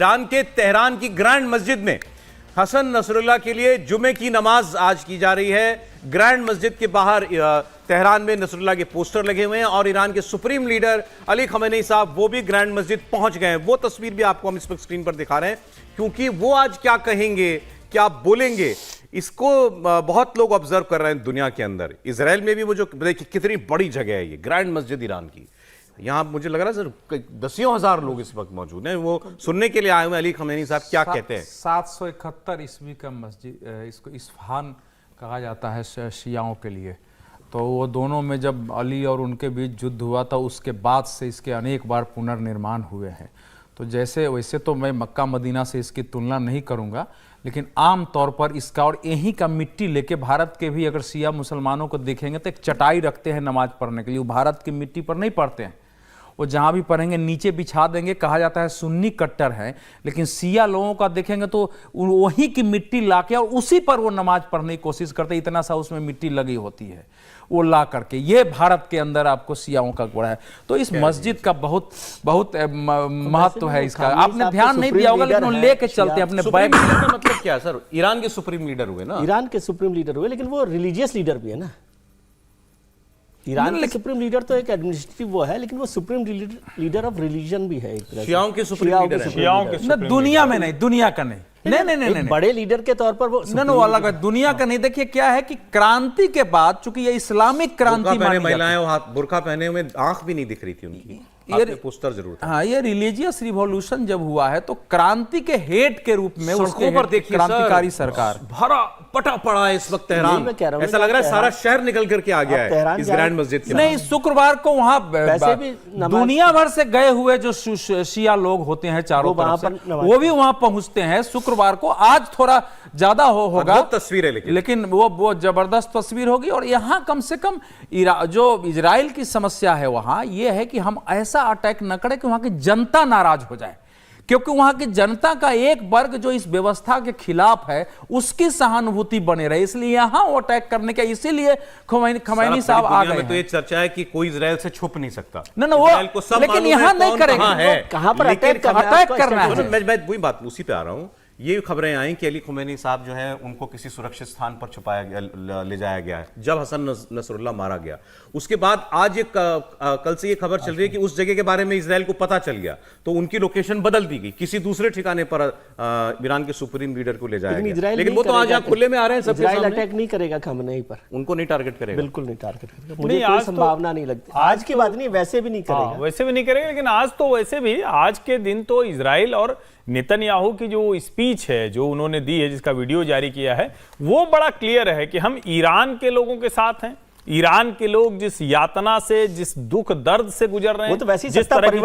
Iran के Tehran की grand मस्जिद में हसन नसरुल्लाह के लिए जुमे की नमाज आज की जा रही है। ग्रैंड मस्जिद के बाहर तेहरान में नसरुल्लाह के पोस्टर लगे हुए हैं और ईरान के सुप्रीम लीडर अली खमेनी साहब वो भी ग्रैंड मस्जिद पहुंच गए हैं। वो तस्वीर भी आपको हम इस वक्त स्क्रीन पर दिखा रहे हैं, क्योंकि वो आज क्या कहेंगे, क्या बोलेंगे, इसको बहुत लोग ऑब्जर्व कर रहे हैं दुनिया के अंदर। इजराइल में भी वो जो देखिए कितनी बड़ी जगह है ये ग्रैंड मस्जिद ईरान की, यहाँ मुझे लग रहा है सर दसियों हजार लोग इस वक्त मौजूद हैं, वो सुनने के लिए आए हुए अली खमेनी साहब क्या कहते हैं। 771 ईस्वी का मस्जिद, इसको इस्फहान कहा जाता है शियाओं के लिए। तो वो दोनों में जब अली और उनके बीच युद्ध हुआ था, उसके बाद से इसके अनेक बार पुनर्निर्माण हुए हैं। तो जैसे वैसे तो मैं मक्का मदीना से इसकी तुलना नहीं करूँगा, लेकिन आम तौर पर इसका और यहीं का मिट्टी लेके भारत के भी अगर शिया मुसलमानों को देखेंगे तो एक चटाई रखते हैं नमाज पढ़ने के लिए, वो भारत की मिट्टी पर नहीं पढ़ते हैं। वो जहाँ भी पढ़ेंगे नीचे बिछा देंगे, कहा जाता है सुन्नी कट्टर है, लेकिन शिया लोगों का देखेंगे तो वहीं की मिट्टी लाके और उसी पर वो नमाज पढ़ने की कोशिश करते, इतना सा उसमें मिट्टी लगी होती है वो ला करके। ये भारत के अंदर आपको शियाओं का गोड़ा है। तो इस मस्जिद का बहुत बहुत महत्व है इसका। आपने ध्यान नहीं दिया होगा, लेकिन वो लेके चलते हैं अपने बैग में। मतलब क्या सर, ईरान के सुप्रीम लीडर हुए ना, ईरान के सुप्रीम लीडर हुए, लेकिन वो रिलीजियस लीडर भी है ना। ईरान के सुप्रीम लीडर तो एक एडमिनिस्ट्रेटिव वो है, लेकिन वो सुप्रीम लीडर ऑफ रिलीजन भी है एक तरह से। शियाओं के सुप्रीम लीडर है। दुनिया में नहीं, दुनिया का नहीं, नहीं बड़े लीडर के तौर पर वो वो अलग है, दुनिया का नहीं। देखिए क्या है कि क्रांति के बाद, चूंकि ये इस्लामिक क्रांति मानी महिलाएं हाथ बुर्का पहने हुए, आंख भी नहीं दिख रही थी उनकी, ये पोस्टर जरूर था। हाँ, ये रिलीजियस रिवॉल्यूशन जब हुआ है तो क्रांति के हेड के रूप में उसके पर देखिए क्रांतिकारी सरकार भरा पटा पड़ा है इस वक्त तेहरान। ऐसा लग रहा है सारा शहर निकल करके आ गया है इस ग्रैंड मस्जिद के। नहीं, शुक्रवार को वहां दुनिया भर से गए हुए जो शिया लोग होते हैं चारों तरफ से, वो भी वहां पहुंचते हैं शुक्रवार को। आज थोड़ा ज्यादा होगा तस्वीरें, लेकिन वो जबरदस्त तस्वीर होगी। और यहाँ कम से कम जो इजराइल की समस्या है वहां ये है कि हम ऐसा अटैक न करें कि वहां की जनता नाराज हो जाए, क्योंकि वहां की जनता का एक वर्ग जो इस व्यवस्था के खिलाफ है उसकी सहानुभूति बने रहे, इसलिए यहां वो अटैक करने का, इसीलिए खमैनी साहब आ गए। तो ये चर्चा है कि कोई इजराइल से छुप नहीं सकता। ना वो, लेकिन यहां नहीं करेंगे। कहां पर अटैक करना है? मैं वही बात उसी पे आ रहा हूं। ये खबरें आई कि अली खमेनी साहब जो है उनको किसी सुरक्षित स्थान पर छुपाया गया, ले जाया गया है जब हसन नसरुल्लाह मारा गया। उसके बाद आज कल से ये खबर चल रही है कि उस जगह के बारे में इजराइल को पता चल गया, तो उनकी लोकेशन बदल दी गई, किसी दूसरे ठिकाने पर ईरान के सुप्रीम लीडर को ले जाया गया। लेकिन वो तो आज यहाँ खुले में आ रहे हैं, सब अटैक नहीं करेगा खमेनी पर, उनको नहीं टारगेट करेगा, बिल्कुल नहीं टारगेट करेगा। मुझे कोई संभावना नहीं लगती। आज की बात नहीं, वैसे भी नहीं करेगा, वैसे भी नहीं करेगा। लेकिन आज तो वैसे भी आज के दिन तो इजराइल और नेतन्याहू की जो स्पीच है जो उन्होंने दी है, जिसका वीडियो जारी किया है, वो बड़ा क्लियर है कि हम ईरान के लोगों के साथ हैं। ईरान के लोग जिस यातना से, जिस दुख दर्द से गुजर रहे हैं, वो तो वैसे जिस तरह की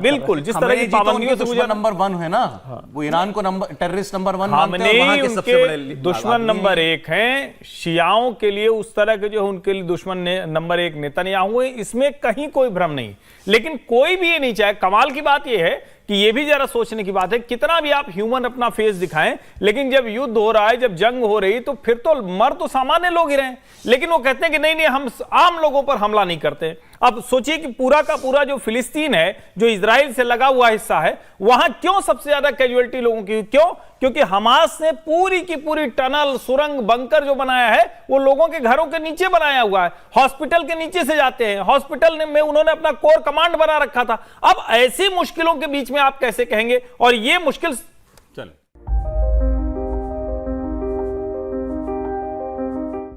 बिल्कुल जिस तरह की पाबंदियों से गुजर, नंबर 1 है ना, वो ईरान को टेररिस्ट नंबर 1 मानते हैं, वहां के सबसे बड़े दुश्मन नंबर 1 हैं। शियाओं के लिए उस तरह के जो उनके लिए दुश्मन नंबर 1 नेतन्याहू है, इसमें कहीं कोई भ्रम नहीं। लेकिन कोई भी ये नहीं चाहे। कमाल की बात यह है कि ये भी जरा सोचने की बात है, कितना भी आप ह्यूमन अपना फेस दिखाएं, लेकिन जब युद्ध हो रहा है, जब जंग हो रही, तो फिर तो मर तो सामान्य लोग ही रहे। लेकिन वो कहते हैं कि नहीं हम आम लोगों पर हमला नहीं करते। अब सोचिए कि पूरा का पूरा जो फिलिस्तीन है, जो इजराइल से लगा हुआ हिस्सा है, वहां क्यों सबसे ज्यादा कैजुअलिटी लोगों की? क्यों? क्योंकि हमास ने पूरी की पूरी टनल, सुरंग, बंकर जो बनाया है वो लोगों के घरों के नीचे बनाया हुआ है, हॉस्पिटल के नीचे से जाते हैं। हॉस्पिटल में उन्होंने अपना कोर कमांड बना रखा था। अब ऐसी मुश्किलों के बीच में आप कैसे कहेंगे? और ये मुश्किल चल